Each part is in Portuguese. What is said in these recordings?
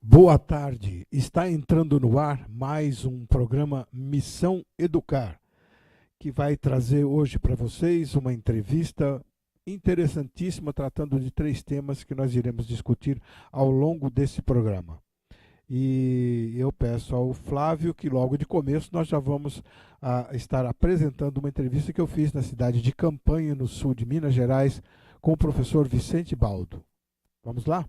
Boa tarde, está entrando no ar mais um programa Missão Educar, que vai trazer hoje para vocês uma entrevista interessantíssima, tratando de 3 temas que nós iremos discutir ao longo desse programa. E eu peço ao Flávio que logo de começo nós já vamos estar apresentando uma entrevista que eu fiz na cidade de Campanha, no sul de Minas Gerais, com o professor Vicente Baldo. Vamos lá?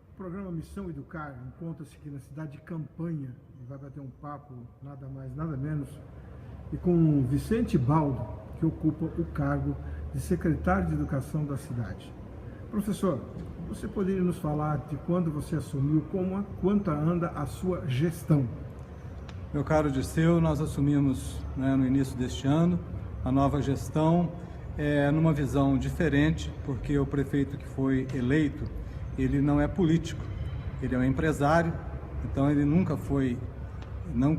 O programa Missão Educar encontra-se aqui na cidade de Campanha e vai bater um papo, nada mais, nada menos, e com Vicente Baldo, que ocupa o cargo de secretário de Educação da cidade. Professor, você poderia nos falar de quando você assumiu, quanto anda a sua gestão? Meu caro Dirceu, nós assumimos no início deste ano a nova gestão numa visão diferente, porque o prefeito que foi eleito, ele não é político, ele é um empresário, então ele nunca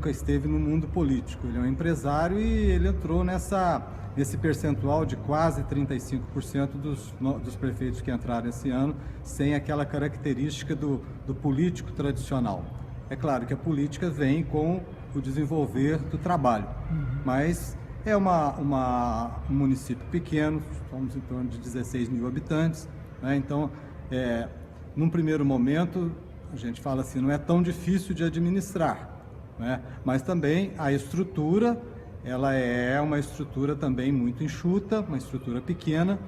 esteve no mundo político. Ele é um empresário e ele entrou nesse percentual de quase 35% dos prefeitos que entraram esse ano, sem aquela característica do político tradicional. É claro que a política vem com o desenvolver do trabalho, mas é um município pequeno, somos em torno de 16 mil habitantes, né? Então, num primeiro momento, a gente fala assim, não é tão difícil de administrar, né? Mas também a estrutura, ela é uma estrutura também muito enxuta, uma estrutura pequena,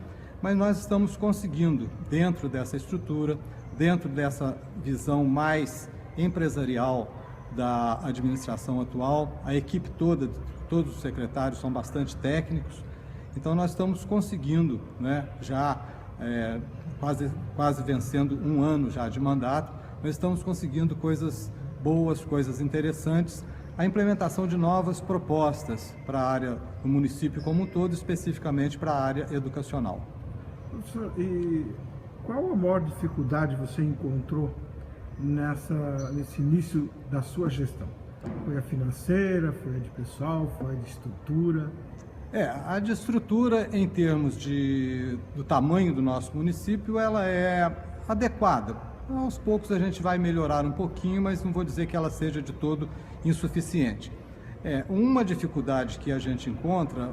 mas nós estamos conseguindo, dentro dessa estrutura, dentro dessa visão mais empresarial da administração atual, a equipe toda, todos os secretários são bastante técnicos, então nós estamos conseguindo, né, já quase vencendo um ano já de mandato, nós estamos conseguindo coisas boas, coisas interessantes, a implementação de novas propostas para a área do município como um todo, especificamente para a área educacional. Professor, e qual a maior dificuldade você encontrou nesse início da sua gestão? Foi a financeira, foi a de pessoal, foi a de estrutura? A de estrutura, em termos do tamanho do nosso município, ela é adequada. Aos poucos a gente vai melhorar um pouquinho, mas não vou dizer que ela seja de todo insuficiente. Uma dificuldade que a gente encontra,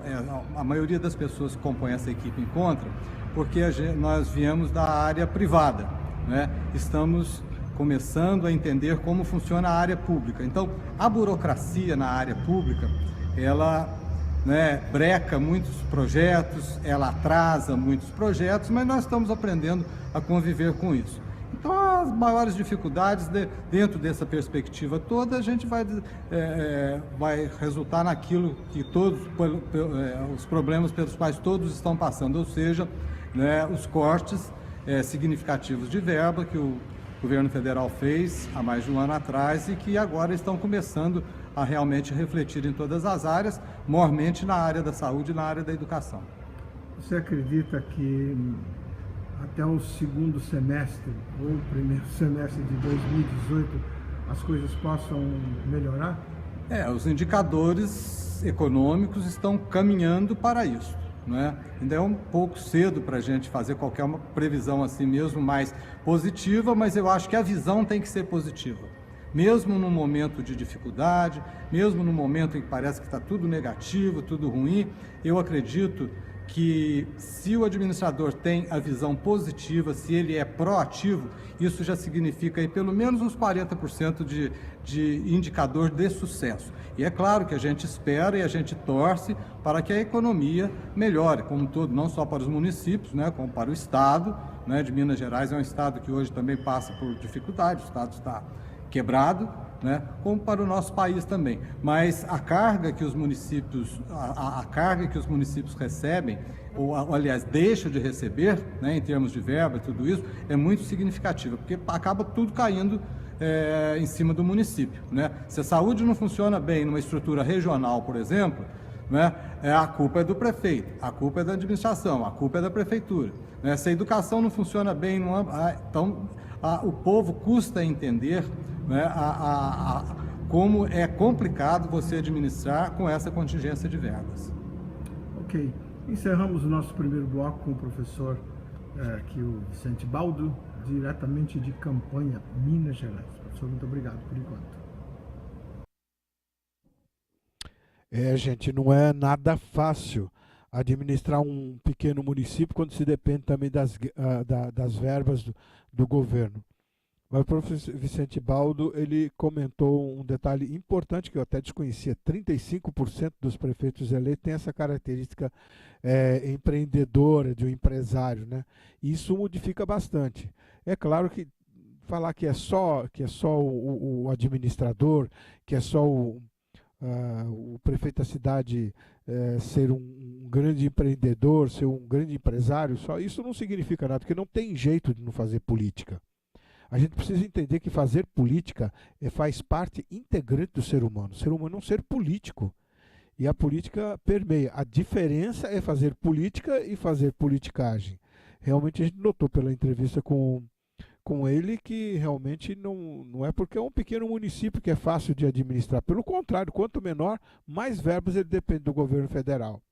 a maioria das pessoas que compõem essa equipe encontra, porque nós viemos da área privada, né? Estamos começando a entender como funciona a área pública. Então, a burocracia na área pública, ela breca muitos projetos, ela atrasa muitos projetos, mas nós estamos aprendendo a conviver com isso. Então, as maiores dificuldades, dentro dessa perspectiva toda, a gente vai resultar naquilo que os problemas pelos quais todos estão passando, ou seja, os cortes significativos de verba que o governo federal fez há mais de um ano atrás e que agora estão começando a realmente refletir em todas as áreas, maiormente na área da saúde e na área da educação. Você acredita que até o segundo semestre ou o primeiro semestre de 2018 as coisas possam melhorar? Os indicadores econômicos estão caminhando para isso, né? Ainda é um pouco cedo para a gente fazer qualquer uma previsão assim mesmo mais positiva, mas eu acho que a visão tem que ser positiva. Mesmo no momento de dificuldade, mesmo no momento em que parece que está tudo negativo, tudo ruim, eu acredito que se o administrador tem a visão positiva, se ele é proativo, isso já significa aí pelo menos uns 40% de indicador de sucesso. E é claro que a gente espera e a gente torce para que a economia melhore, como um todo, não só para os municípios, como para o Estado, de Minas Gerais é um Estado que hoje também passa por dificuldade, o Estado está quebrado, como para o nosso país também. Mas a carga que os municípios, recebem, ou aliás, deixam de receber, em termos de verba e tudo isso, é muito significativa, porque acaba tudo caindo em cima do município, Se a saúde não funciona bem numa estrutura regional, por exemplo, a culpa é do prefeito, a culpa é da administração, a culpa é da prefeitura. Se a educação não funciona bem, então o povo custa entender como é complicado você administrar com essa contingência de verbas. Ok. Encerramos o nosso primeiro bloco com o professor aqui o Vicente Baldo, diretamente de Campanha, Minas Gerais. Professor, muito obrigado por enquanto. Gente, não é nada fácil administrar um pequeno município quando se depende também das verbas do governo. Mas o professor Vicente Baldo, ele comentou um detalhe importante que eu até desconhecia: 35% dos prefeitos eleitos têm essa característica empreendedora, de um empresário, né? E isso modifica bastante. É claro que falar que é só o administrador, que é só o prefeito da cidade ser um grande empreendedor, ser um grande empresário, só isso não significa nada, porque não tem jeito de não fazer política. A gente precisa entender que fazer política faz parte integrante do ser humano. O ser humano é um ser político. E a política permeia. A diferença é fazer política e fazer politicagem. Realmente a gente notou pela entrevista com ele que realmente não é porque é um pequeno município que é fácil de administrar. Pelo contrário, quanto menor, mais verbas ele depende do governo federal.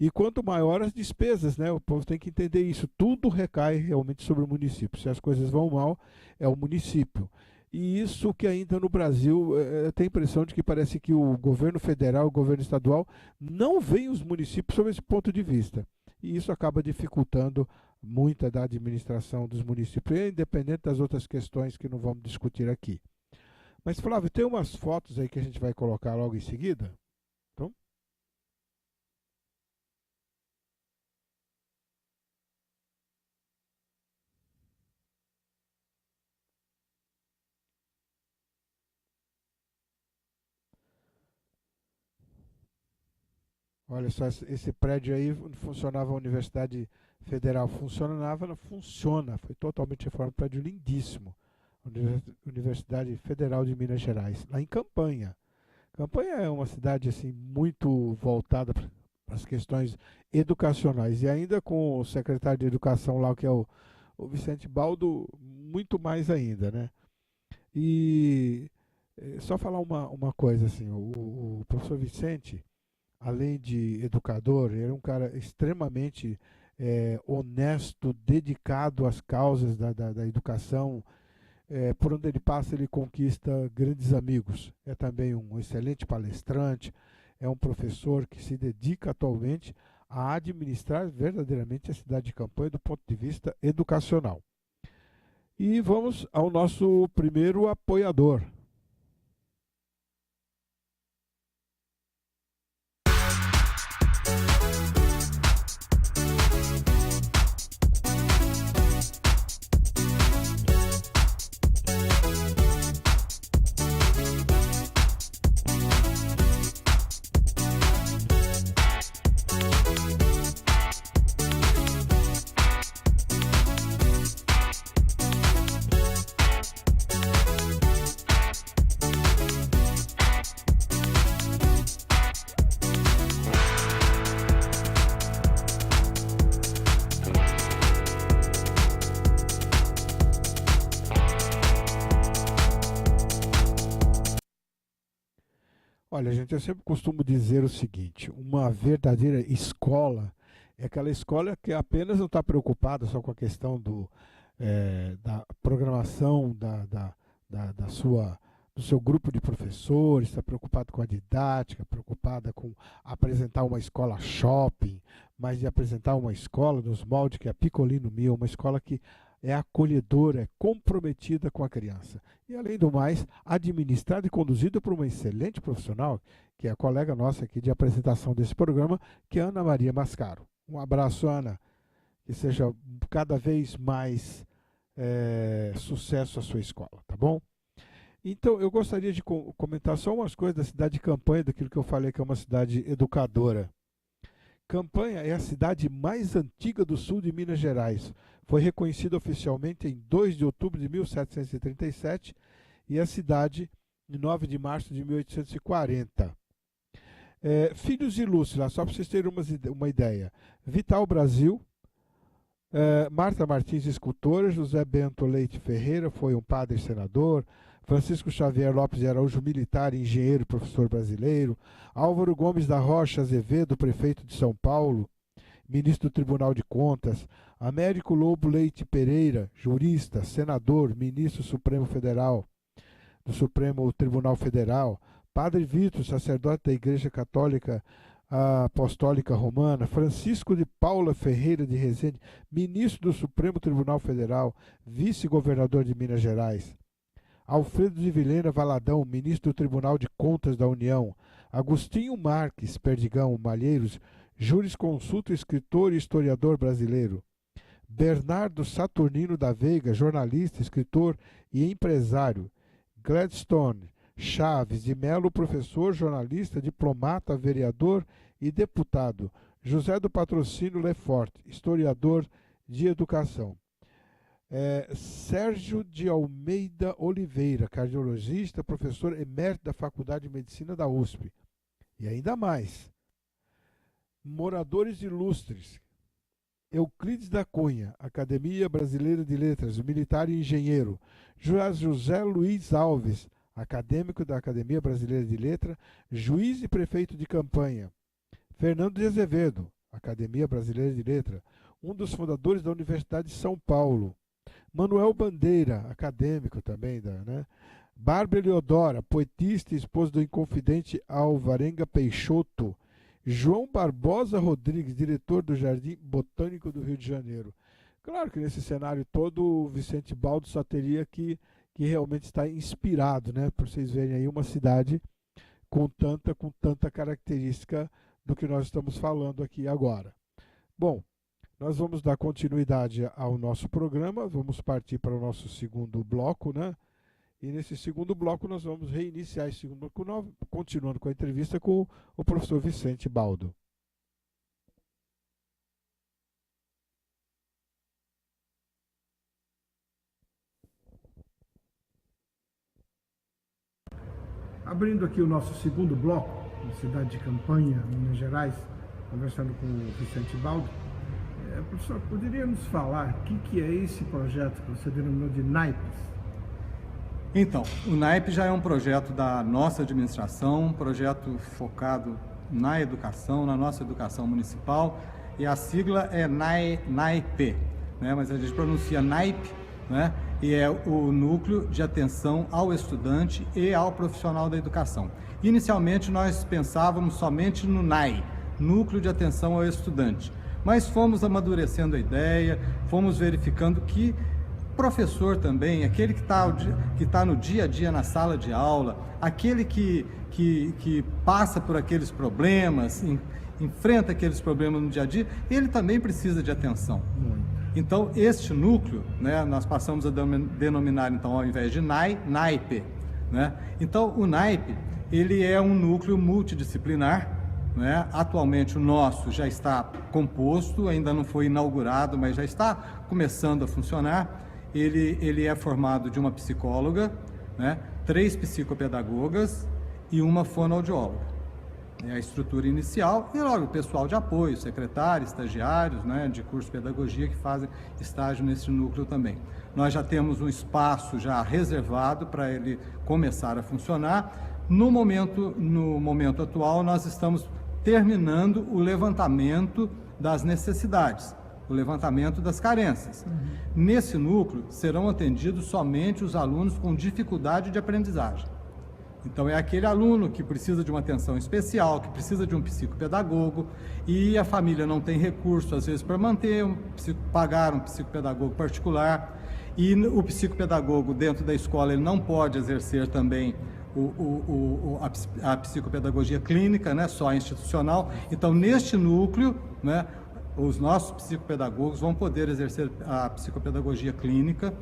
E quanto maior as despesas, né? O povo tem que entender isso. Tudo recai realmente sobre o município. Se as coisas vão mal, é o município. E isso que ainda no Brasil tem a impressão de que parece que o governo federal, o governo estadual, não veem os municípios sob esse ponto de vista. E isso acaba dificultando muita da administração dos municípios, independente das outras questões que não vamos discutir aqui. Mas, Flávio, tem umas fotos aí que a gente vai colocar logo em seguida. Então, olha só, esse prédio aí funcionava a Universidade Federal. Funcionava, não funciona. Foi totalmente reformado, um prédio lindíssimo. Universidade Federal de Minas Gerais, lá em Campanha. Campanha é uma cidade assim muito voltada para as questões educacionais. E ainda com o secretário de Educação lá, que é o Vicente Baldo, muito mais ainda, né? E só falar uma coisa assim, o professor Vicente, além de educador, ele era um cara extremamente honesto, dedicado às causas da educação. Por onde ele passa, ele conquista grandes amigos. É também um excelente palestrante, é um professor que se dedica atualmente a administrar verdadeiramente a cidade de Campanha do ponto de vista educacional. E vamos ao nosso primeiro apoiador. Olha, gente, eu sempre costumo dizer o seguinte: uma verdadeira escola é aquela escola que apenas não está preocupada só com a questão da programação do seu grupo de professores, está preocupado com a didática, preocupada com apresentar uma escola shopping, mas de apresentar uma escola nos moldes que é a Piccolino Mio, uma escola que é acolhedora, é comprometida com a criança. E, além do mais, administrada e conduzida por uma excelente profissional, que é a colega nossa aqui de apresentação desse programa, que é Ana Maria Mascaro. Um abraço, Ana. Que seja cada vez mais sucesso a sua escola, tá bom? Então, eu gostaria de comentar só umas coisas da cidade de Campanha, daquilo que eu falei que é uma cidade educadora. Campanha é a cidade mais antiga do sul de Minas Gerais. Foi reconhecida oficialmente em 2 de outubro de 1737 e a cidade em 9 de março de 1840. Filhos ilustres, lá, só para vocês terem uma ideia. Vital Brasil, Marta Martins, escultora, José Bento Leite Ferreira, foi um padre e senador, Francisco Xavier Lopes de Araújo, militar, engenheiro e professor brasileiro, Álvaro Gomes da Rocha Azevedo, prefeito de São Paulo, ministro do Tribunal de Contas, Américo Lobo Leite Pereira, jurista, senador, ministro Supremo Federal, do Supremo Tribunal Federal, Padre Vitor, sacerdote da Igreja Católica Apostólica Romana, Francisco de Paula Ferreira de Rezende, ministro do Supremo Tribunal Federal, vice-governador de Minas Gerais, Alfredo de Vilhena Valadão, ministro do Tribunal de Contas da União, Agostinho Marques Perdigão Malheiros, jurisconsulto, escritor e historiador brasileiro, Bernardo Saturnino da Veiga, jornalista, escritor e empresário, Gladstone Chaves de Melo, professor, jornalista, diplomata, vereador e deputado, José do Patrocínio Lefort, historiador de educação, Sérgio de Almeida Oliveira, cardiologista, professor emérito da Faculdade de Medicina da USP. E ainda mais, moradores ilustres, Euclides da Cunha, Academia Brasileira de Letras, militar e engenheiro, José Luiz Alves, acadêmico da Academia Brasileira de Letras, juiz e prefeito de campanha, Fernando de Azevedo, Academia Brasileira de Letras, um dos fundadores da Universidade de São Paulo, Manuel Bandeira, acadêmico também, Bárbara Eleodora, poetista e esposa do Inconfidente Alvarenga Peixoto, João Barbosa Rodrigues, diretor do Jardim Botânico do Rio de Janeiro. Claro que nesse cenário todo o Vicente Baldo só teria que realmente estar inspirado, por vocês verem aí uma cidade com tanta característica do que nós estamos falando aqui agora. Bom, nós vamos dar continuidade ao nosso programa, vamos partir para o nosso segundo bloco, E nesse segundo bloco nós vamos reiniciar esse segundo bloco, continuando com a entrevista com o professor Vicente Baldo. Abrindo aqui o nosso segundo bloco, na cidade de Campanha, Minas Gerais, conversando com o Vicente Baldo. Professor, poderia nos falar o que é esse projeto que você denominou de NAIPES? Então, o NAIP já é um projeto da nossa administração, um projeto focado na educação, na nossa educação municipal, e a sigla é NAIP, mas a gente pronuncia NAIP, e é o Núcleo de Atenção ao Estudante e ao Profissional da Educação. Inicialmente nós pensávamos somente no NAI, Núcleo de Atenção ao Estudante, mas fomos amadurecendo a ideia, fomos verificando que professor também, aquele que está no dia a dia na sala de aula, aquele que passa por aqueles problemas, enfrenta aqueles problemas no dia a dia, ele também precisa de atenção. Então, este núcleo, nós passamos a denominar, então, ao invés de NAI, NAIP. Então, o NAIP, ele é um núcleo multidisciplinar. Atualmente o nosso já está composto, ainda não foi inaugurado, mas já está começando a funcionar. Ele é formado de uma psicóloga, 3 psicopedagogas e uma fonoaudióloga. É a estrutura inicial e logo o pessoal de apoio, secretários, estagiários, de curso de pedagogia que fazem estágio nesse núcleo também. Nós já temos um espaço já reservado para ele começar a funcionar. No momento atual, nós estamos terminando o levantamento das necessidades, o levantamento das carências. Nesse núcleo serão atendidos somente os alunos com dificuldade de aprendizagem. Então é aquele aluno que precisa de uma atenção especial, que precisa de um psicopedagogo e a família não tem recurso às vezes para manter, pagar um psicopedagogo particular, e o psicopedagogo dentro da escola ele não pode exercer também a psicopedagogia clínica, só institucional. Então neste núcleo, os nossos psicopedagogos vão poder exercer a psicopedagogia clínica,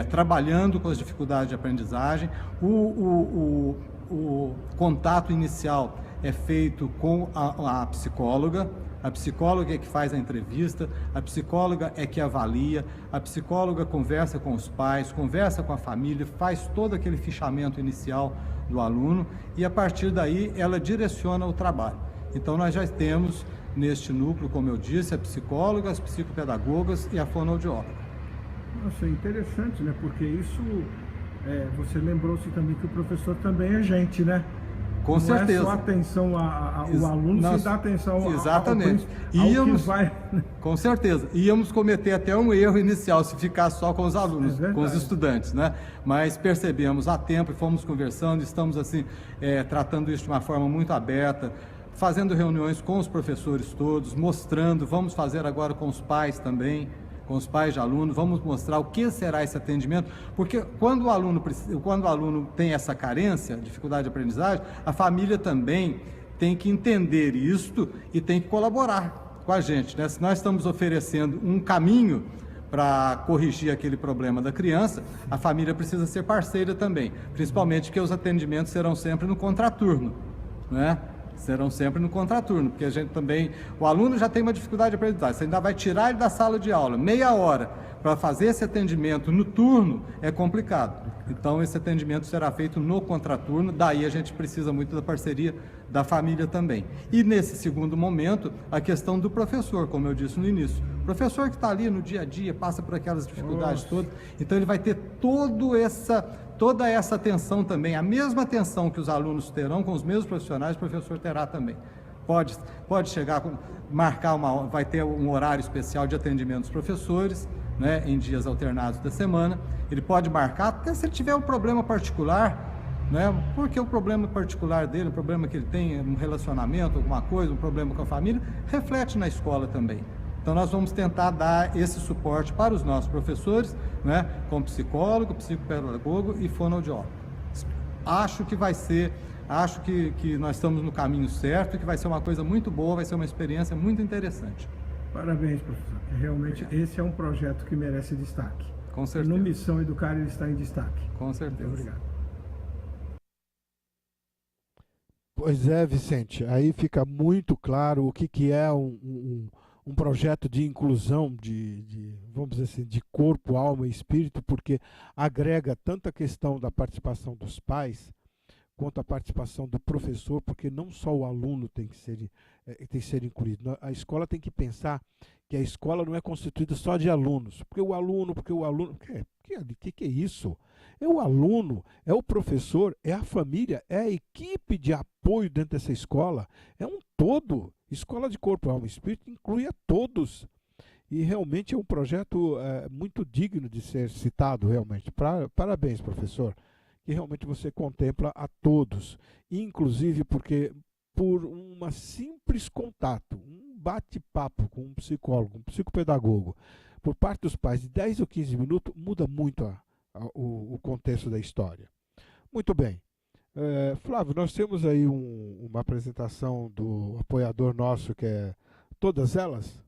trabalhando com as dificuldades de aprendizagem. O contato inicial é feito com a psicóloga. A psicóloga é que faz a entrevista, a psicóloga é que avalia, a psicóloga conversa com os pais, conversa com a família, faz todo aquele fichamento inicial do aluno e a partir daí ela direciona o trabalho. Então nós já temos neste núcleo, como eu disse, a psicóloga, as psicopedagogas e a fonoaudióloga. Nossa, é interessante, porque isso, você lembrou-se também que o professor também é gente, Com não certeza. é só atenção ao aluno, sem dar atenção exatamente. ao que vai... Com certeza. Íamos cometer até um erro inicial se ficar só com os alunos, com os estudantes, né? Mas percebemos a tempo e fomos conversando, estamos assim, tratando isso de uma forma muito aberta, fazendo reuniões com os professores todos, mostrando, vamos fazer agora com os pais também, com os pais de aluno, vamos mostrar o que será esse atendimento, porque quando o aluno tem essa carência, dificuldade de aprendizagem, a família também tem que entender isto e tem que colaborar com a gente, né? Se nós estamos oferecendo um caminho para corrigir aquele problema da criança, a família precisa ser parceira também, principalmente que os atendimentos serão sempre no contraturno, né? Serão sempre no contraturno, porque a gente também, o aluno já tem uma dificuldade de aprendizagem, você ainda vai tirar ele da sala de aula, meia hora, para fazer esse atendimento no turno, é complicado. Então, esse atendimento será feito no contraturno, daí a gente precisa muito da parceria da família também. E nesse segundo momento, a questão do professor, como eu disse no início. O professor que está ali no dia a dia, passa por aquelas dificuldades todas, então ele vai ter toda essa atenção também, a mesma atenção que os alunos terão com os mesmos profissionais, o professor terá também. Pode chegar, marcar vai ter um horário especial de atendimento dos professores, né, em dias alternados da semana. Ele pode marcar até se ele tiver um problema particular, né, porque o problema particular dele, o problema que ele tem, um relacionamento, alguma coisa, um problema com a família, reflete na escola também. Então, nós vamos tentar dar esse suporte para os nossos professores, né, como psicólogo, psicopedagogo e fonoaudiólogo. Acho que nós estamos no caminho certo, que vai ser uma coisa muito boa, vai ser uma experiência muito interessante. Parabéns, professor. Realmente, esse é um projeto que merece destaque. Com certeza. No Missão Educar, ele está em destaque. Com certeza. Muito obrigado. Pois é, Vicente, aí fica muito claro o que é um projeto de inclusão, vamos dizer assim, de corpo, alma e espírito, porque agrega tanto a questão da participação dos pais, quanto a participação do professor, porque não só o aluno tem que ser incluído. A escola tem que pensar que a escola não é constituída só de alunos, porque o aluno, que é isso? É o aluno, é o professor, é a família, é a equipe de apoio dentro dessa escola, é um todo. Escola de Corpo, Alma e Espírito inclui a todos. E realmente é um projeto muito digno de ser citado, realmente. Parabéns, professor, que realmente você contempla a todos. Inclusive porque por um simples contato, um bate-papo com um psicólogo, um psicopedagogo, por parte dos pais de 10 ou 15 minutos, muda muito o contexto da história. Muito bem. Flávio, nós temos aí uma apresentação do apoiador nosso, que é Todas Elas.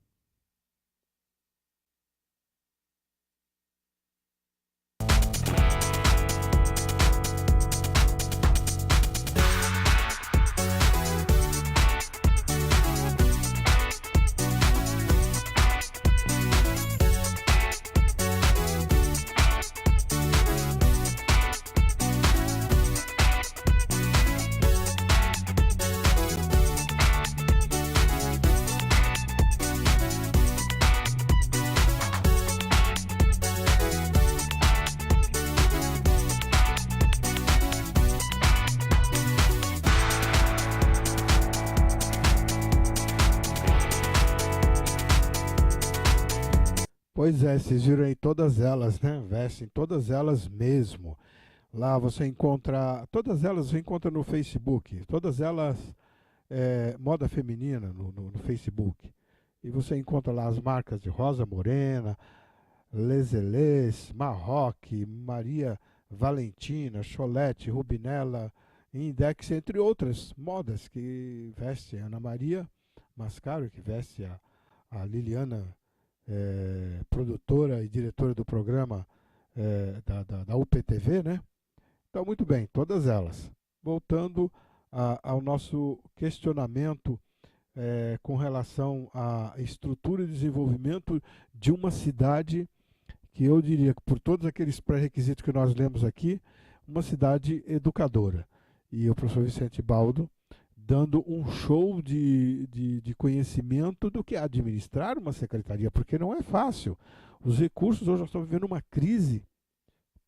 Pois é, vocês viram aí Todas Elas, né? Vestem Todas Elas mesmo. Lá você encontra, todas elas você encontra no Facebook, Todas Elas moda feminina no Facebook. E você encontra lá as marcas de Rosa Morena, Lezelês, Marroque, Maria Valentina, Cholete, Rubinella, Index, entre outras modas que vestem. Ana Maria Mascaro, que veste a Liliana, produtora e diretora do programa da UPTV, né? Então, muito bem, todas elas. Voltando ao nosso questionamento com relação à estrutura e desenvolvimento de uma cidade que eu diria que, por todos aqueles pré-requisitos que nós lemos aqui, uma cidade educadora. E o professor Vicente Baldo dando um show de conhecimento do que é administrar uma secretaria, porque não é fácil. Os recursos, hoje nós estamos vivendo uma crise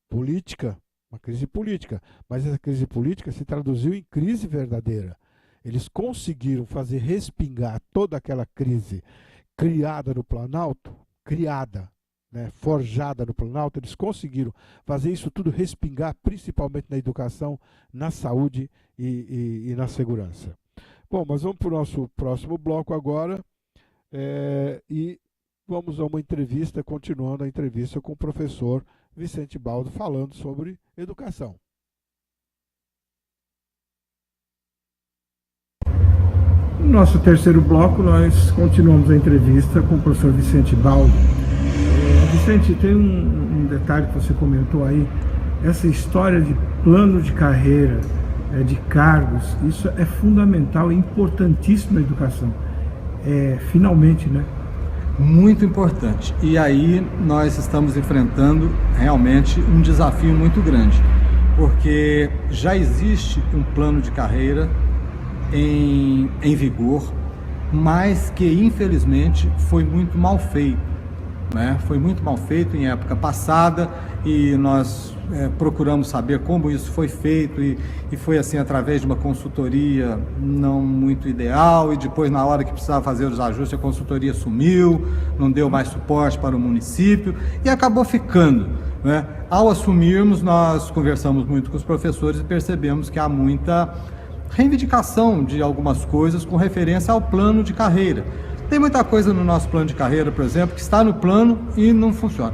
política, uma crise política, mas essa crise política se traduziu em crise verdadeira. Eles conseguiram fazer respingar toda aquela crise criada no Planalto, forjada no Planalto, eles conseguiram fazer isso tudo respingar, principalmente na educação, na saúde e na segurança. Bom, mas vamos para o nosso próximo bloco agora e vamos a uma entrevista, continuando a entrevista com o professor Vicente Baldo, falando sobre educação. No nosso terceiro bloco, nós continuamos a entrevista com o professor Vicente Baldo. Vicente, tem um detalhe que você comentou aí, essa história de plano de carreira, de cargos, isso é fundamental e importantíssimo na educação. Finalmente, né? Muito importante. E aí nós estamos enfrentando realmente um desafio muito grande, porque já existe um plano de carreira em vigor, mas que infelizmente foi muito mal feito, né? Foi muito mal feito em época passada e nós procuramos saber como isso foi feito e foi assim através de uma consultoria não muito ideal, e depois na hora que precisava fazer os ajustes a consultoria sumiu, não deu mais suporte para o município e acabou ficando, né? Ao assumirmos, nós conversamos muito com os professores e percebemos que há muita reivindicação de algumas coisas com referência ao plano de carreira. Tem muita coisa no nosso plano de carreira, por exemplo, que está no plano e não funciona.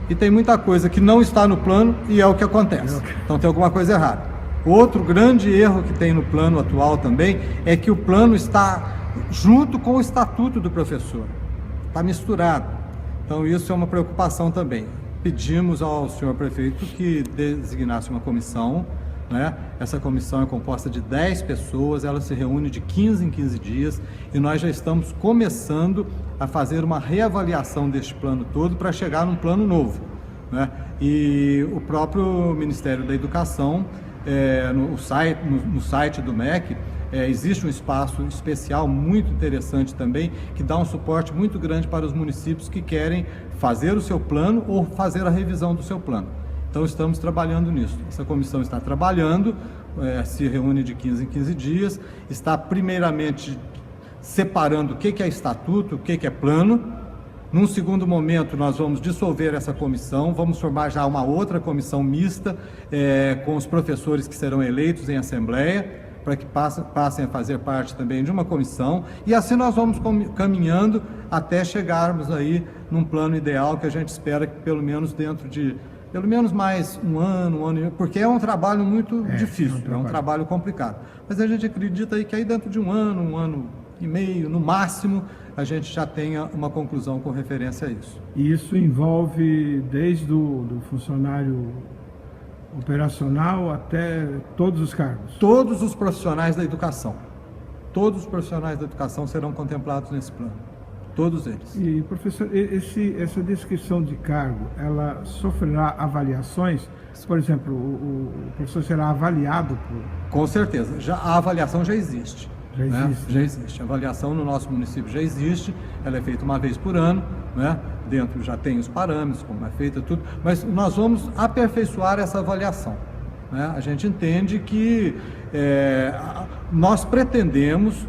E tem muita coisa que não está no plano e é o que acontece. Então tem alguma coisa errada. Outro grande erro que tem no plano atual também é que o plano está junto com o estatuto do professor. Está misturado. Então isso é uma preocupação também. Pedimos ao senhor prefeito que designasse uma comissão, né? Essa comissão é composta de 10 pessoas, ela se reúne de 15 em 15 dias e nós já estamos começando a fazer uma reavaliação deste plano todo para chegar num plano novo, né? E o próprio Ministério da Educação, no site do MEC, existe um espaço especial muito interessante também, que dá um suporte muito grande para os municípios que querem fazer o seu plano ou fazer a revisão do seu plano. Então estamos trabalhando nisso. Essa comissão está trabalhando, se reúne de 15 em 15 dias, está primeiramente separando o que é estatuto, o que é plano. Num segundo momento nós vamos dissolver essa comissão, vamos formar já uma outra comissão mista com os professores que serão eleitos em assembleia, para que passem a fazer parte também de uma comissão, e assim nós vamos caminhando até chegarmos aí num plano ideal que a gente espera que pelo menos dentro de mais um ano, porque é um trabalho muito difícil, é um trabalho complicado. Mas a gente acredita aí que aí dentro de um ano e meio, no máximo, a gente já tenha uma conclusão com referência a isso. E isso envolve desde do funcionário operacional até todos os cargos? Todos os profissionais da educação. Todos os profissionais da educação serão contemplados nesse plano. Todos eles. E, professor, essa descrição de cargo, ela sofrerá avaliações? Por exemplo, o professor será avaliado por... Com certeza. A avaliação já existe. Já existe. A avaliação no nosso município já existe. Ela é feita uma vez por ano, né? Dentro já tem os parâmetros, como é feita tudo. Mas nós vamos aperfeiçoar essa avaliação, né? A gente entende que nós pretendemos...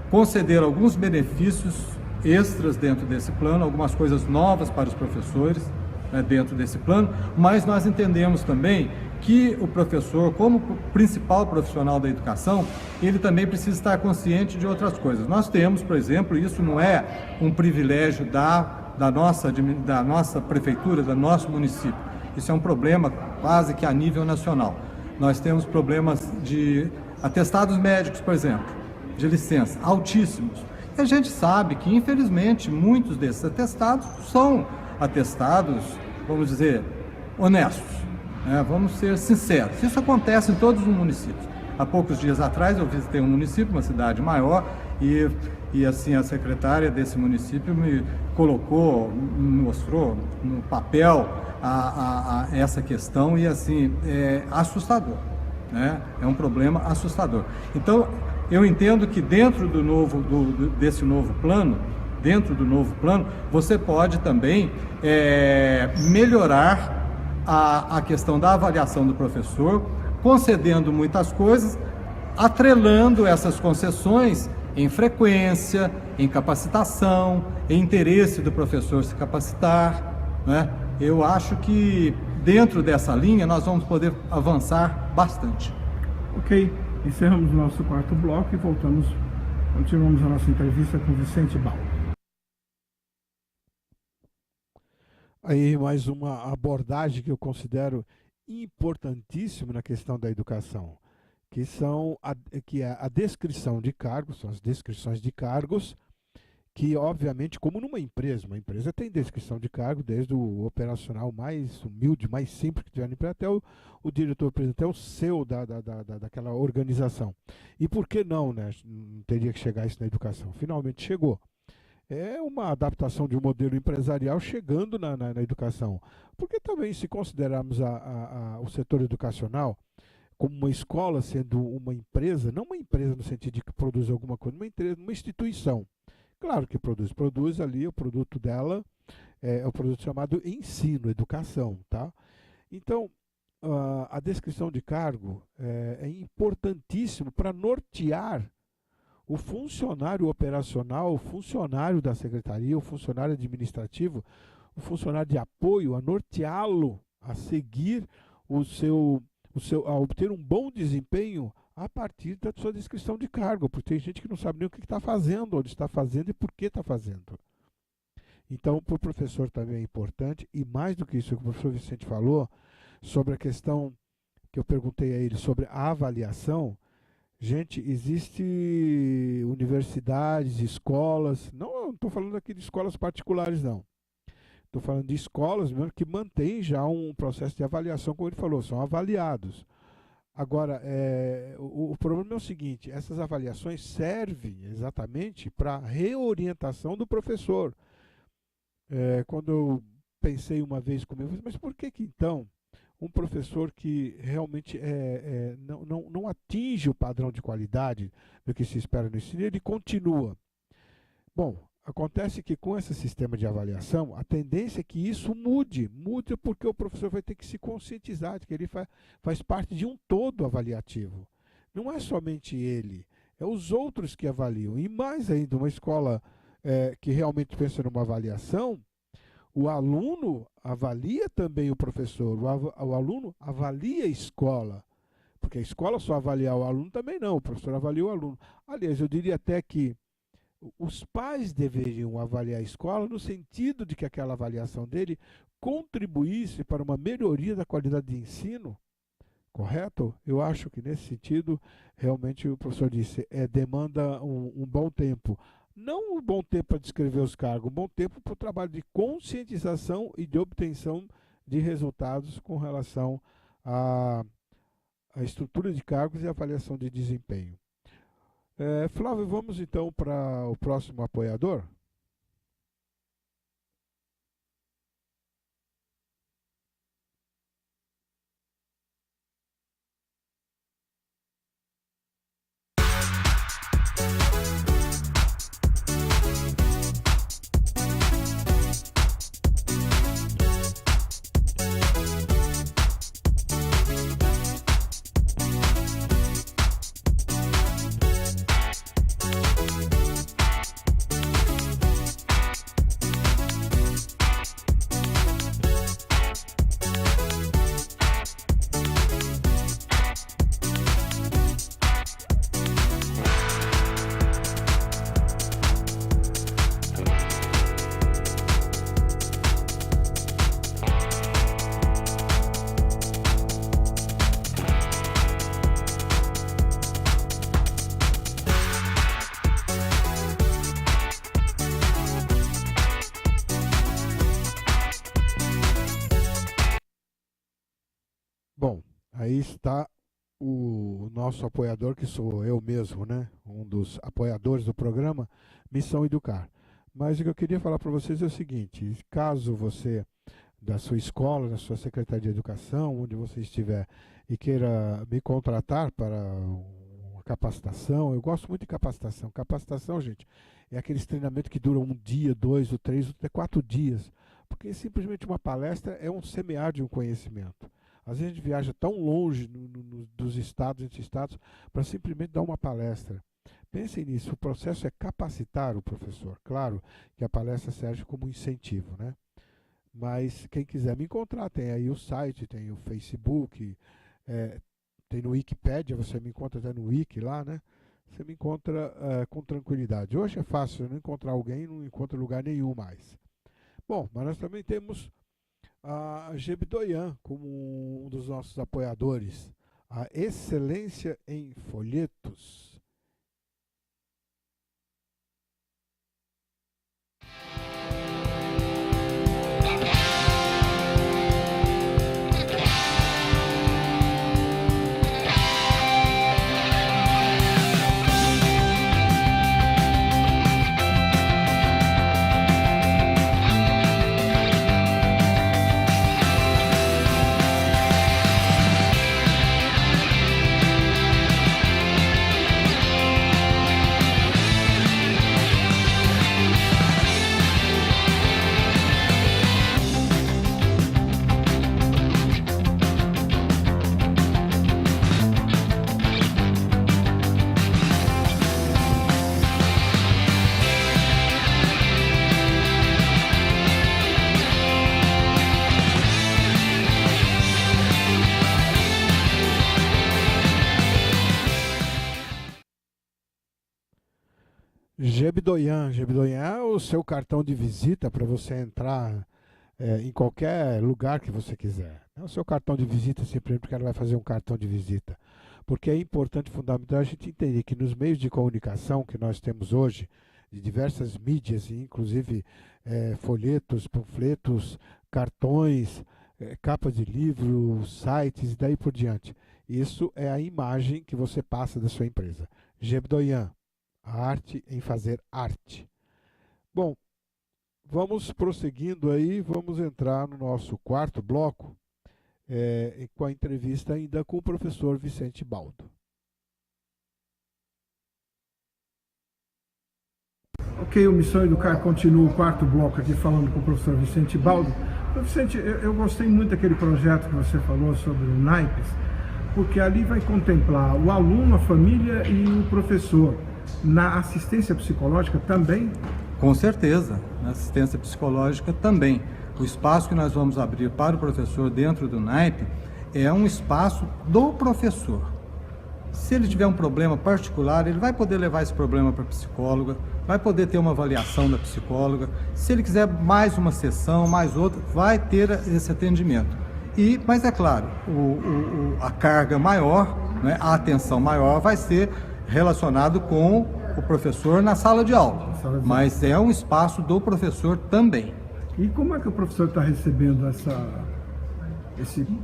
conceder alguns benefícios extras dentro desse plano, algumas coisas novas para os professores, né, dentro desse plano, mas nós entendemos também que o professor, como principal profissional da educação, ele também precisa estar consciente de outras coisas. Nós temos, por exemplo, isso não é um privilégio da nossa prefeitura, do nosso município, isso é um problema quase que a nível nacional. Nós temos problemas de atestados médicos, por exemplo, de licença, altíssimos. E a gente sabe que, infelizmente, muitos desses atestados são atestados, vamos dizer, honestos, né? Vamos ser sinceros. Isso acontece em todos os municípios. Há poucos dias atrás eu visitei um município, uma cidade maior, e assim a secretária desse município me mostrou no papel essa questão, e assim, é assustador, né? É um problema assustador. Então, eu entendo que dentro desse novo plano, você pode também melhorar a questão da avaliação do professor, concedendo muitas coisas, atrelando essas concessões em frequência, em capacitação, em interesse do professor se capacitar, né? Eu acho que dentro dessa linha nós vamos poder avançar bastante. Ok, encerramos o nosso quarto bloco e continuamos a nossa entrevista com Vicente Baldo. Aí mais uma abordagem que eu considero importantíssima na questão da educação, que é a descrição de cargos, são as descrições de cargos, que obviamente, como uma empresa tem descrição de cargo, desde o operacional mais humilde, mais simples que tiver na empresa, até o diretor-presidente, até o CEO daquela organização. E por que não, né? Não teria que chegar isso na educação? Finalmente chegou. É uma adaptação de um modelo empresarial chegando na educação. Porque também, se considerarmos o setor educacional como uma escola sendo uma empresa, não uma empresa no sentido de que produz alguma coisa, uma instituição. Claro que produz ali o produto dela, é o produto chamado ensino, educação, tá? Então, a descrição de cargo é importantíssimo para nortear o funcionário operacional, o funcionário da secretaria, o funcionário administrativo, o funcionário de apoio, a norteá-lo a seguir a obter um bom desempenho a partir da sua descrição de cargo, porque tem gente que não sabe nem o que está fazendo, onde está fazendo e por que está fazendo. Então, para o professor também é importante, e mais do que isso, o que o professor Vicente falou, sobre a questão que eu perguntei a ele sobre a avaliação. Gente, existe universidades, escolas, não estou falando aqui de escolas particulares, não. Estou falando de escolas mesmo que mantêm já um processo de avaliação, como ele falou, são avaliados. Agora, o problema é o seguinte, essas avaliações servem exatamente para a reorientação do professor. Quando eu pensei uma vez comigo, mas por que então um professor que realmente não atinge o padrão de qualidade do que se espera no ensino, ele continua? Bom, acontece que com esse sistema de avaliação, a tendência é que isso mude porque o professor vai ter que se conscientizar de que ele faz parte de um todo avaliativo. Não é somente ele, é os outros que avaliam. E mais ainda, uma escola que realmente pensa numa avaliação, o aluno avalia também o professor, o aluno avalia a escola, porque a escola só avaliar o aluno também não, o professor avalia o aluno. Aliás, eu diria até que os pais deveriam avaliar a escola no sentido de que aquela avaliação dele contribuísse para uma melhoria da qualidade de ensino, correto? Eu acho que nesse sentido, realmente o professor disse, demanda um bom tempo. Não um bom tempo para descrever os cargos, um bom tempo para o trabalho de conscientização e de obtenção de resultados com relação à estrutura de cargos e avaliação de desempenho. Flávio, vamos então para o próximo apoiador? Bom, aí está o nosso apoiador, que sou eu mesmo, né? Um dos apoiadores do programa Missão Educar. Mas o que eu queria falar para vocês é o seguinte, caso você, da sua escola, da sua Secretaria de Educação, onde você estiver, e queira me contratar para uma capacitação, eu gosto muito de capacitação. Capacitação, gente, é aqueles treinamentos que duram um dia, 2 ou 3 ou até 4 dias, Porque simplesmente uma palestra é um semear de um conhecimento. Às vezes a gente viaja tão longe dos estados, entre estados, para simplesmente dar uma palestra. Pensem nisso, o processo é capacitar o professor. Claro que a palestra serve como incentivo, né? Mas quem quiser me encontrar, tem aí o site, tem o Facebook, tem no Wikipédia, você me encontra até no Wiki lá, né? Você me encontra com tranquilidade. Hoje é fácil, eu não encontrar alguém, não encontro lugar nenhum mais. Bom, mas nós também temos a Gebdoyan como um dos nossos apoiadores. A excelência em folhetos. Gebdoyan. Gebdoyan é o seu cartão de visita para você entrar em qualquer lugar que você quiser. Não é o seu cartão de visita simplesmente porque ela vai fazer um cartão de visita. Porque é importante, fundamental, a gente entender que nos meios de comunicação que nós temos hoje, de diversas mídias, inclusive folhetos, panfletos, cartões, capas de livros, sites e daí por diante. Isso é a imagem que você passa da sua empresa. Gebdoyan. A arte em fazer arte. Bom, vamos prosseguindo aí, vamos entrar no nosso quarto bloco, com a entrevista ainda com o professor Vicente Baldo. Ok, o Missão Educar continua o quarto bloco aqui falando com o professor Vicente Baldo. Vicente, eu gostei muito daquele projeto que você falou sobre o NAIPES, porque ali vai contemplar o aluno, a família e o professor. Na assistência psicológica também? Com certeza, na assistência psicológica também. O espaço que nós vamos abrir para o professor dentro do NAIP é um espaço do professor. Se ele tiver um problema particular, ele vai poder levar esse problema para a psicóloga, vai poder ter uma avaliação da psicóloga. Se ele quiser mais uma sessão, mais outra, vai ter esse atendimento. Mas é claro, a carga maior, né, a atenção maior vai ser relacionado com o professor na sala de aula, mas é um espaço do professor também. E como é que o professor está recebendo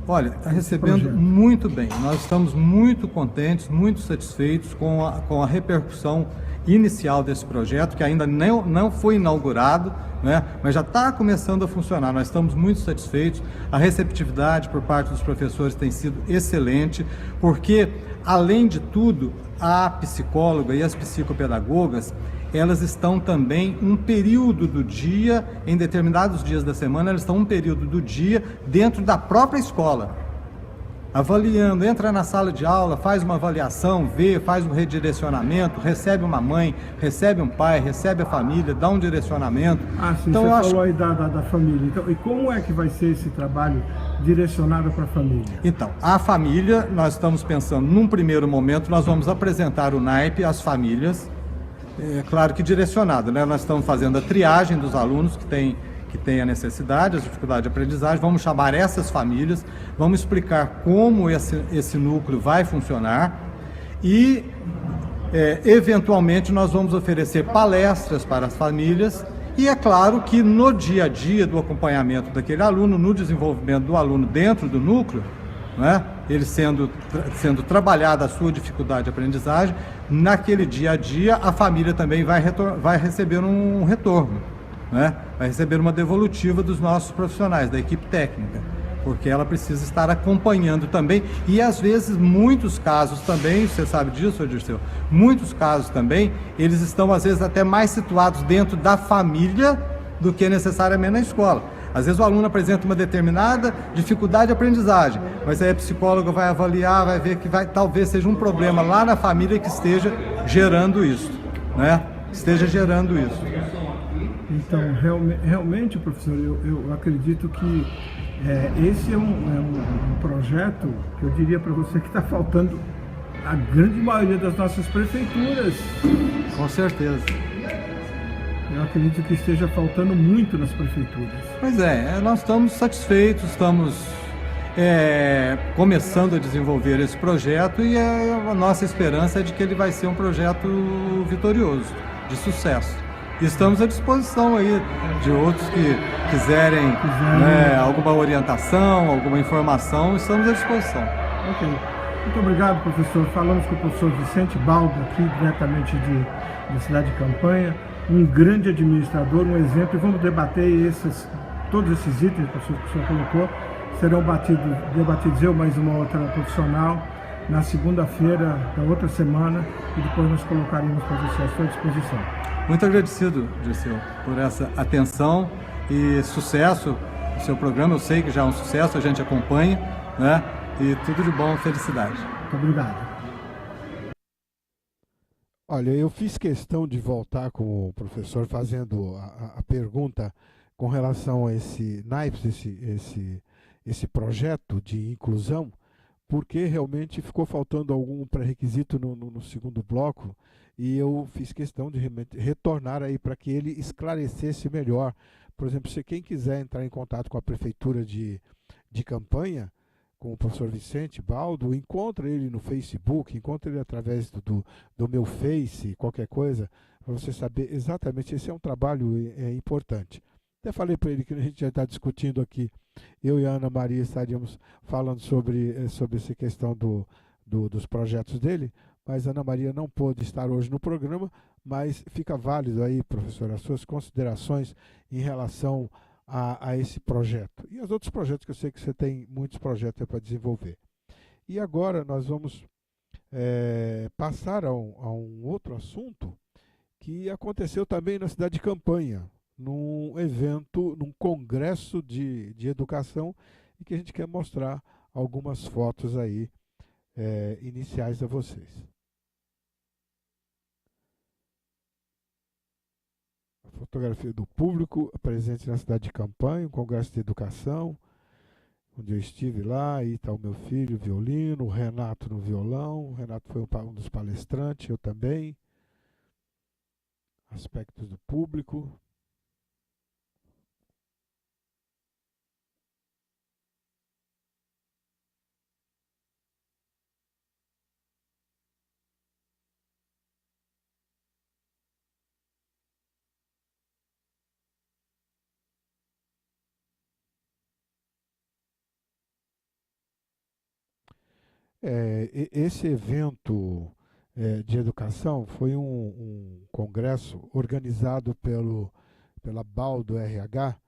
Olha, está recebendo projeto? Muito bem. Nós estamos muito contentes, muito satisfeitos com a repercussão inicial desse projeto, que ainda não foi inaugurado, né, mas já está começando a funcionar. Nós estamos muito satisfeitos. A receptividade por parte dos professores tem sido excelente, porque, além de tudo, a psicóloga e as psicopedagogas, elas estão também um período do dia, em determinados dias da semana, elas estão um período do dia dentro da própria escola, avaliando, entra na sala de aula, faz uma avaliação, vê, faz um redirecionamento, recebe uma mãe, recebe um pai, recebe a família, dá um direcionamento. Sim, então, você falou aí da família. Então, e como é que vai ser esse trabalho direcionado para a família? Então, a família, nós estamos pensando, num primeiro momento, nós vamos apresentar o NAIP às famílias, claro que direcionado, né? Nós estamos fazendo a triagem dos alunos que têm a necessidade, as dificuldades de aprendizagem, vamos chamar essas famílias, vamos explicar como esse núcleo vai funcionar e, eventualmente, nós vamos oferecer palestras para as famílias e é claro que no dia a dia do acompanhamento daquele aluno, no desenvolvimento do aluno dentro do núcleo, né, ele sendo trabalhada a sua dificuldade de aprendizagem, naquele dia a dia a família também vai receber um retorno, né, vai receber uma devolutiva dos nossos profissionais, da equipe técnica, porque ela precisa estar acompanhando também e às vezes muitos casos também, você sabe disso, Dirceu, muitos casos também, eles estão às vezes até mais situados dentro da família do que necessariamente na escola. Às vezes o aluno apresenta uma determinada dificuldade de aprendizagem, mas aí a psicóloga vai avaliar, vai ver que talvez seja um problema lá na família que esteja gerando isso, né? Esteja gerando isso. Então, realmente, professor, eu acredito que esse é um projeto que eu diria para você que está faltando na grande maioria das nossas prefeituras. Com certeza. Eu acredito que esteja faltando muito nas prefeituras. Pois é, nós estamos satisfeitos, estamos começando a desenvolver esse projeto e a nossa esperança é de que ele vai ser um projeto vitorioso, de sucesso. Estamos à disposição aí de outros que quiserem alguma orientação, alguma informação, estamos à disposição. Ok. Muito obrigado, professor. Falamos com o professor Vicente Baldo, aqui diretamente da cidade de Campanha, um grande administrador, um exemplo, e vamos debater todos esses itens que o senhor colocou, serão debatidos eu mais uma outra profissional na segunda-feira da outra semana e depois nós colocaremos para você à sua disposição. Muito agradecido, Dirceu, por essa atenção e sucesso no seu programa. Eu sei que já é um sucesso, a gente acompanha, né? E tudo de bom, felicidade. Muito obrigado. Olha, eu fiz questão de voltar com o professor fazendo a pergunta com relação a esse NAIPS, esse projeto de inclusão, porque realmente ficou faltando algum pré-requisito no segundo bloco e eu fiz questão de retornar aí para que ele esclarecesse melhor. Por exemplo, se quem quiser entrar em contato com a prefeitura de Campanha, com o professor Vicente Baldo, encontra ele no Facebook, encontra ele através do meu Face, qualquer coisa, para você saber exatamente. Esse é um trabalho importante. Até falei para ele que a gente já está discutindo aqui, eu e a Ana Maria estaríamos falando sobre essa questão dos projetos dele, mas a Ana Maria não pôde estar hoje no programa, mas fica válido aí, professor, as suas considerações em relação a esse projeto. E os outros projetos, que eu sei que você tem muitos projetos para desenvolver. E agora nós vamos passar a um outro assunto que aconteceu também na cidade de Campanha, num evento, num congresso de educação, e que a gente quer mostrar algumas fotos aí iniciais a vocês. Fotografia do público presente na cidade de Campanha, um congresso de educação, onde eu estive lá. Aí está o meu filho, violino, o Renato no violão. O Renato foi um dos palestrantes, eu também. Aspectos do público. Esse evento de educação foi um congresso organizado pela Baldo RH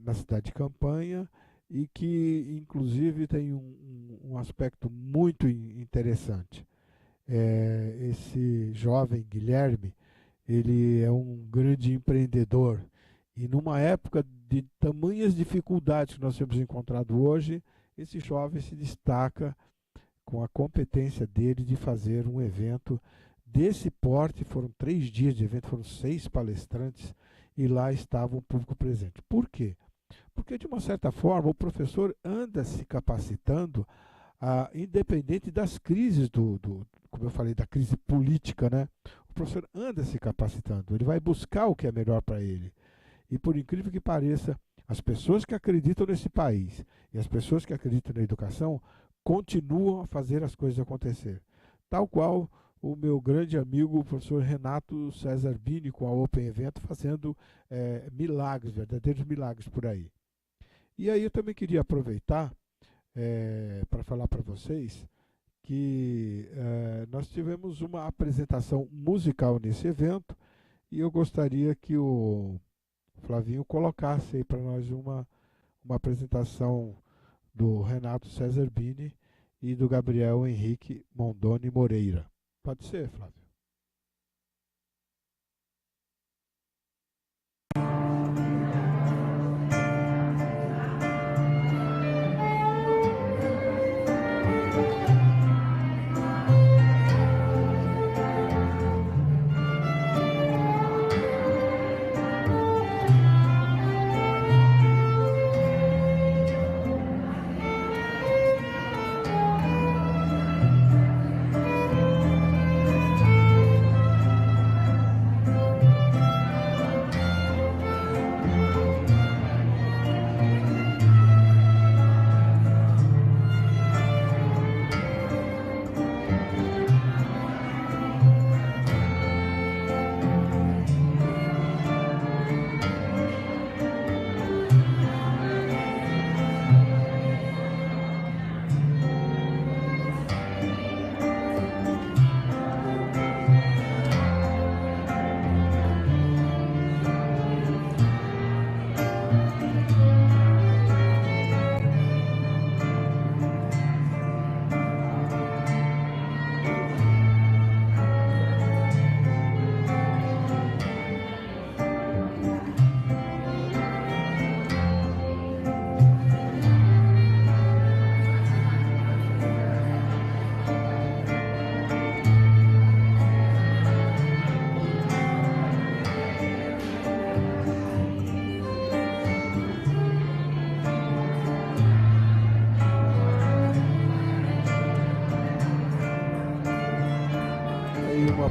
na cidade de Campanha e que, inclusive, tem um aspecto muito interessante. Esse jovem Guilherme, ele é um grande empreendedor e numa época de tamanhas dificuldades que nós temos encontrado hoje, esse jovem se destaca com a competência dele de fazer um evento desse porte. Foram 3 dias de evento, foram 6 palestrantes e lá estava o público presente. Por quê? Porque, de uma certa forma, o professor anda se capacitando, independente das crises como eu falei, da crise política, né? O professor anda se capacitando, ele vai buscar o que é melhor para ele. E, por incrível que pareça, as pessoas que acreditam nesse país e as pessoas que acreditam na educação continuam a fazer as coisas acontecer. Tal qual o meu grande amigo, o professor Renato César Bini, com a Open Evento, fazendo milagres, verdadeiros milagres por aí. E aí eu também queria aproveitar para falar para vocês que nós tivemos uma apresentação musical nesse evento e eu gostaria que o Flavinho colocasse aí para nós uma apresentação do Renato César Bini e do Gabriel Henrique Mondoni Moreira. Pode ser, Flávio?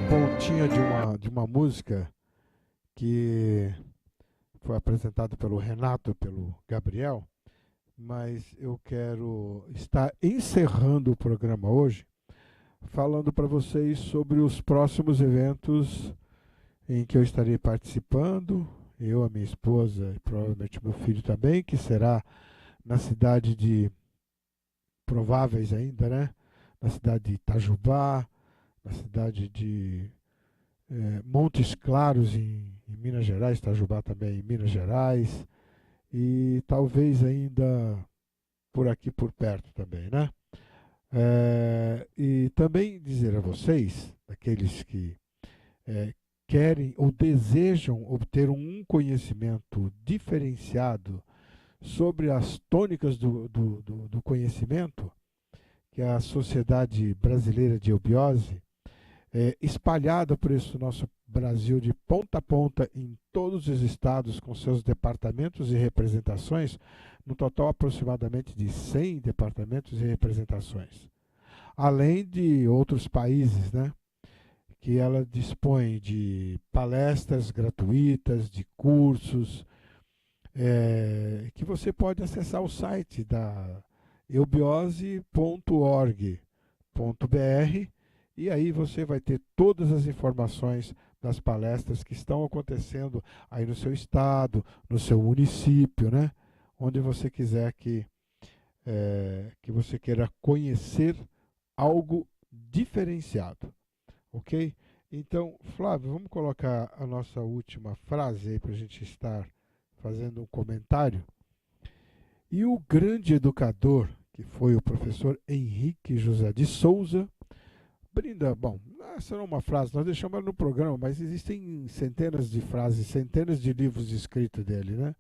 pontinha de uma música que foi apresentada pelo Renato, pelo Gabriel, mas eu quero estar encerrando o programa hoje falando para vocês sobre os próximos eventos em que eu estarei participando, eu, a minha esposa e provavelmente meu filho também, que será na cidade de, prováveis ainda, né? Na cidade de Itajubá, na cidade de Montes Claros, em Minas Gerais, Itajubá também em Minas Gerais, e talvez ainda por aqui por perto também, né? E também dizer a vocês, aqueles que querem ou desejam obter um conhecimento diferenciado sobre as tônicas do conhecimento, que é a Sociedade Brasileira de Eubiose, espalhada por esse nosso Brasil de ponta a ponta em todos os estados, com seus departamentos e representações, no total aproximadamente de 100 departamentos e representações. Além de outros países, né, que ela dispõe de palestras gratuitas, de cursos, que você pode acessar o site da eubiose.org.br, e aí você vai ter todas as informações das palestras que estão acontecendo aí no seu estado, no seu município, né? Onde você quiser que você queira conhecer algo diferenciado, ok? Então, Flávio, vamos colocar a nossa última frase aí para a gente estar fazendo um comentário. E o grande educador, que foi o professor Henrique José de Souza, brinda, bom, essa não é uma frase, nós deixamos ela no programa, mas existem centenas de frases, centenas de livros escritos dele, né?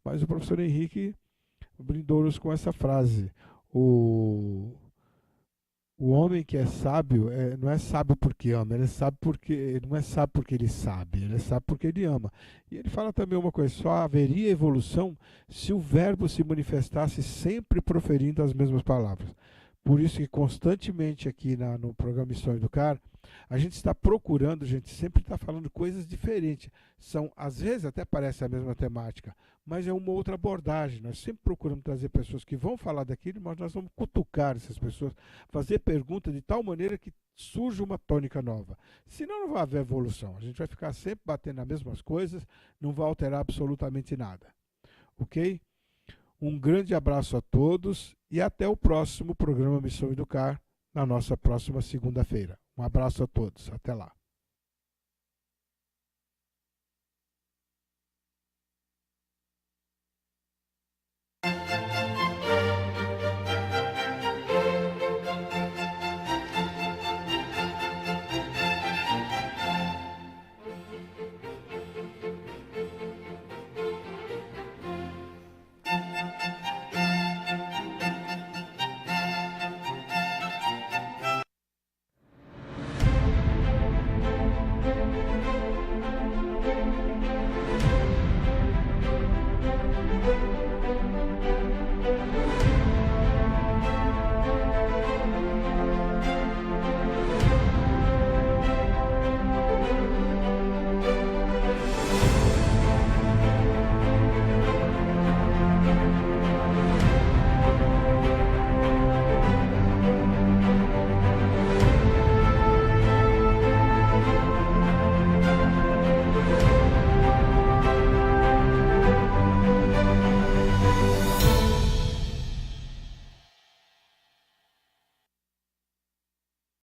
Mas o professor Henrique brindou-nos com essa frase: o homem que é sábio não é sábio porque ama, ele não é sábio porque ele sabe, ele é sábio porque ele ama. E ele fala também uma coisa: só haveria evolução se o verbo se manifestasse sempre proferindo as mesmas palavras. Por isso que constantemente aqui no programa Missão Educar, a gente está procurando, a gente sempre está falando coisas diferentes. Às vezes até parece a mesma temática, mas é uma outra abordagem. Nós sempre procuramos trazer pessoas que vão falar daquilo, mas nós vamos cutucar essas pessoas, fazer perguntas de tal maneira que surja uma tônica nova. Senão não vai haver evolução. A gente vai ficar sempre batendo nas mesmas coisas, não vai alterar absolutamente nada. Ok? Um grande abraço a todos e até o próximo programa Missão Educar, na nossa próxima segunda-feira. Um abraço a todos. Até lá.